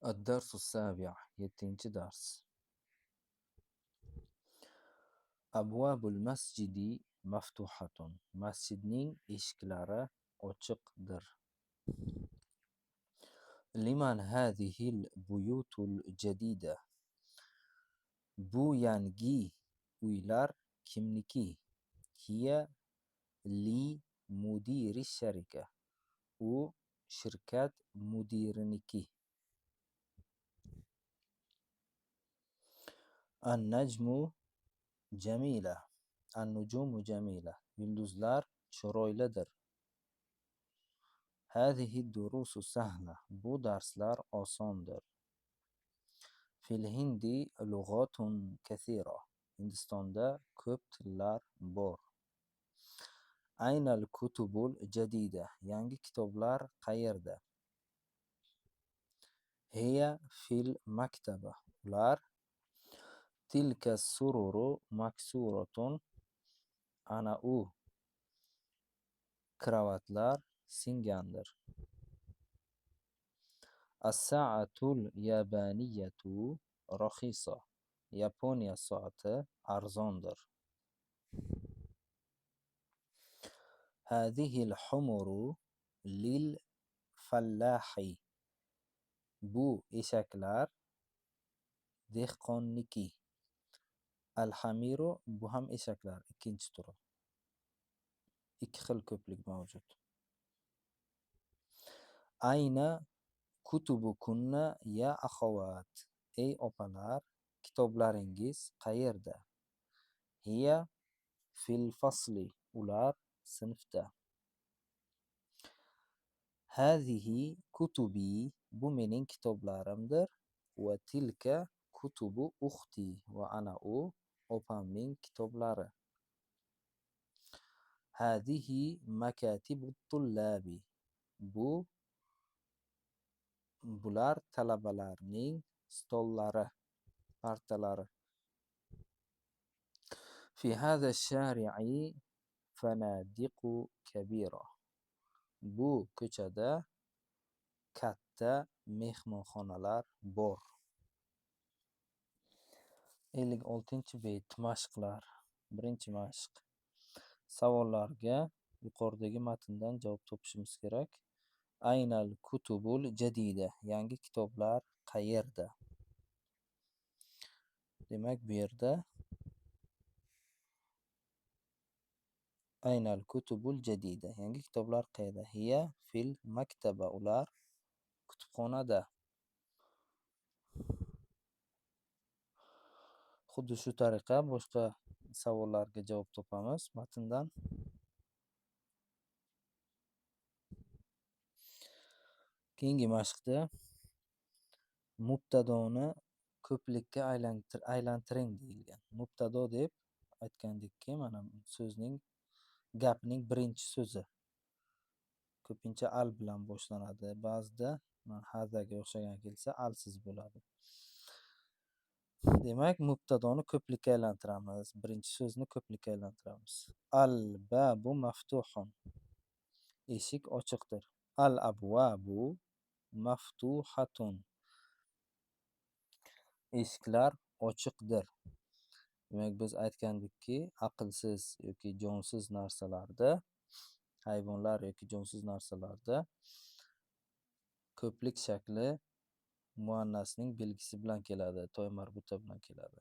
الدرس السابع yettinchi dars. Abwabul masjidi maftuhatun. Masjidning eshiklari ochiqdir. Liman hadhihil buyutul jadida. Bu yangi uylar kimniki? Hiya li mudiri sharika. U shirkat mudiriniki. An-najmu jamila. An-nujumu jamila. Yulduzlar chiroylidir. Hadhihi durusu sahla. Bu darslar osondir. Fil hindi lughatun kathira. Hindistonda ko'p tillar bor. Aynal kutubul jadida. Yangi kitoblar qayerda? Hiya fil maktaba. Ular tilka sururu maksuratun. Ana u kravatlar singandir. As-sa'atul yabaniyatu rakhisa. Yaponiya soati arzondir. Hadhihil humuru lil fallahi. Bu eshaklar dehqonniki. Al-hamiru bu ham eshaklar ikkinchi turi. Ikki xil ko'plik mavjud. Ayna kutubukunna ya akhawat. Ey opalar, kitoblaringiz qayerda? Hiya fil fasli. Ular sinfda. Hadhihi kutubi. Bu mening kitoblarimdir. Va tilka kutubu ukhti. Va ana u opamning kitoblari. Hadhihi makatibu tullabi. Bular talabalarning stollari, partalari. Fi hadha ash-shari'i fanadiqu kabira. Bu ko'chada katta mehmonxonalar bor. 56-bet mashqlar. Birinchi mashq. Savollarga yuqoridagi matndan javob topishimiz kerak. Aynal kutubul jadida. Yangi kitoblar qayerda? Demak, bu yerda Aynal kutubul jadida. Yangi kitoblar qayerda? Hiya fil maktaba. Ular kutubxonada. Xuddi shu tariqa boshqa savollarga javob topamiz matndan. Keyingi mashqda mubtadoni ko'plikka aylantiring deyilgan. Mubtado deb aytgandikki, mana so'zning gapning birinchi so'zi ko'pincha al bilan boshlanadi. Ba'zida hazaga o'xshagan kelsa alsiz bo'ladi. Demak, mubtadoni ko'plikka aylantiramiz. Birinchi so'zni ko'plikka aylantiramiz. Al-babu maftuhun. Eshik ochiqdir. Al-abwabu maftuhatun. Eshiklar ochiqdir. Demak, biz aytgandikki, aqlsiz yoki jonsiz narsalarda, hayvonlar yoki jonsiz narsalarda ko'plik shakli muannasning belgisi bilan keladi, to'y marbuta bilan keladi.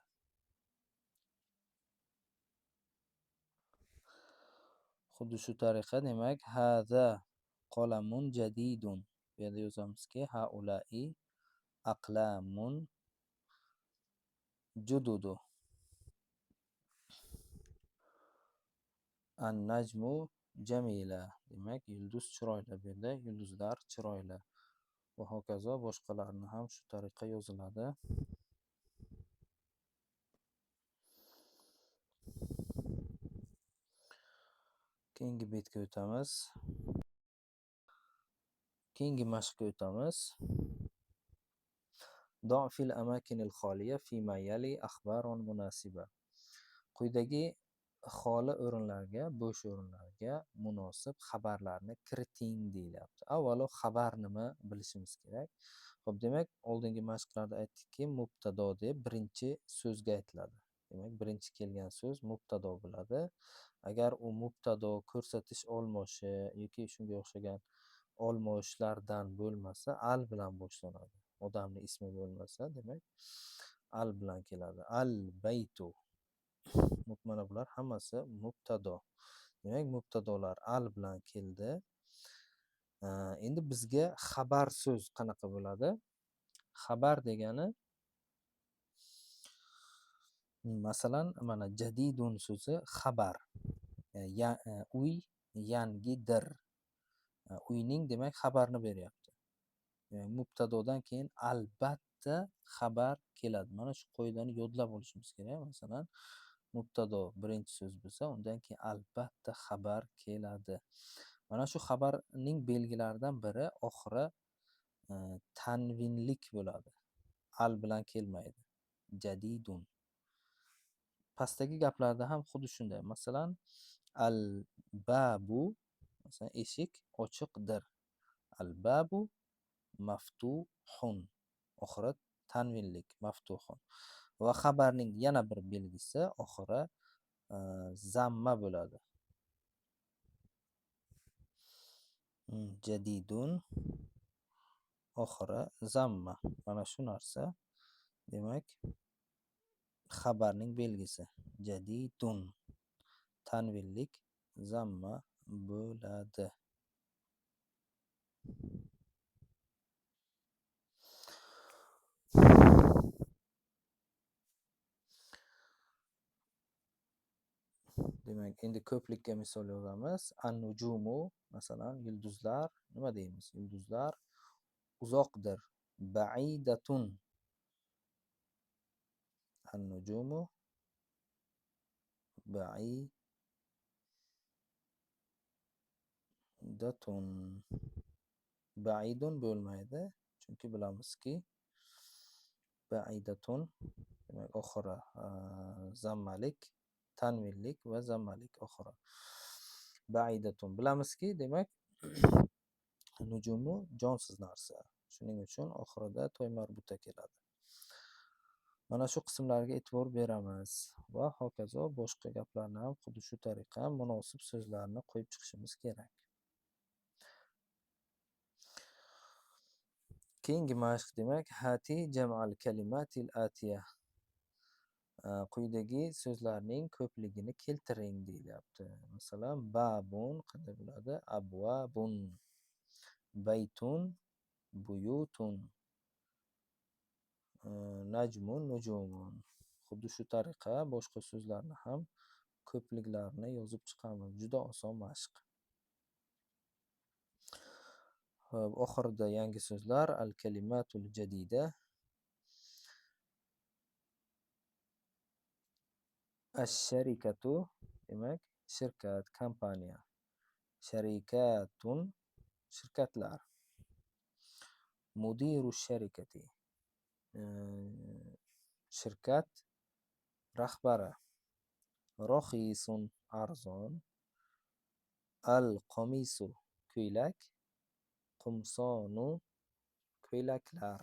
Xuddi shu tariqa, demak, hada qalamun jadidun. Bu yerda yozamizki, haula'i aqlamun jududu. An-najmu jamila. Demak, yulduz chiroyli. Bu yerda yulduzlar chiroyli. Va hokazo boshqalarini ham shu tariqa yoziladi. Keyingi betga o'tamiz. Keyingi mashqqa o'tamiz. Do' fil amakinil xoliya fi ma yali akhbarun munasiba. Quyidagi xoli o'rinlarga, bo'sh o'rinlarga munosib xabarlarni kiriting deyilyapti. Avvalo xabar nima bilishimiz kerak. Xo'p, demak, oldingi mashqlarda aytdikki, mubtado deb birinchi so'zga aytiladi. Demak, birinchi kelgan so'z mubtado bo'ladi. Agar u mubtado ko'rsatish olmoshi yoki shunga o'xshagan olmoshlardan bo'lmasa, al bilan boshlanadi. Odamning ismi bo'lmasa, demak, al bilan keladi. Al baytu. Mana bular hammasi mubtado. Demak, mubtadolar al bilan keldi. Endi bizga xabar so'z qanaqa bo'ladi? Xabar degani, masalan, mana jadidun so'zi xabar. Uy yangidir. Uyning demak xabarni beryapti. Mubtadodan keyin albatta xabar keladi. Mana shu qoidani yodlab olishimiz kerak. Masalan, mubtado birinchi so'z bo'lsa, undan keyin albatta xabar keladi. Mana shu xabarning belgilaridan biri oxiri tanvinlik bo'ladi. Al bilan kelmaydi. Jadidun. Pastdagi gaplarda ham xuddi shunday. Masalan, al-babu, masalan, eshik ochiqdir. Al-babu maftuhun. Oxiri tanvinlik, maftuhun. Va xabarning yana bir belgisi oxiri zamma bo'ladi. Jadidun oxiri zamma. Mana shu narsa demak xabarning belgisi. Jadidun tanvinlik zamma bo'ladi. Demak, endi ko'plikka misol yozamiz. An-nujumu, masalan, yulduzlar. Nima deymiz? Yulduzlar uzoqdir. Ba'idatun. An-nujumu ba'idatun. Ba'idun bo'lmaydi, chunki bilamizki ba'idatun demak oxiri zammalik, tanvinlik va zammalik oxiri. Ba'idatun bilamizki, demak nujumu jonsiz narsa. Shuning uchun oxirida to'y marbuta keladi. Mana shu qismlarga e'tibor beramiz va hokazo boshqa gaplarni ham xuddi shu tariqa munosib so'zlarni qo'yib chiqishimiz kerak. Keyingi mashq demak, hati jam'al kalimatil atiya. Quyidagi so'zlarning ko'pligini keltiring deyilyapti. Masalan, babun qanday bo'ladi? Abwabun. Baytun, buyutun. Najmun, nujumun. Xuddi shu tariqa boshqa so'zlarni ham ko'pliklarini yozib chiqamiz. Juda oson mashq. Oxirida yangi so'zlar al-kalimatul jadida. Ash-sharikatu demak shirkat, kompaniya. Sharikatun shirkatlar. Mudiru sharikati shirkat rahbari. Rohisun arzon. Al-qamisu ko'ylak. Qumsonu ko'ylaklar.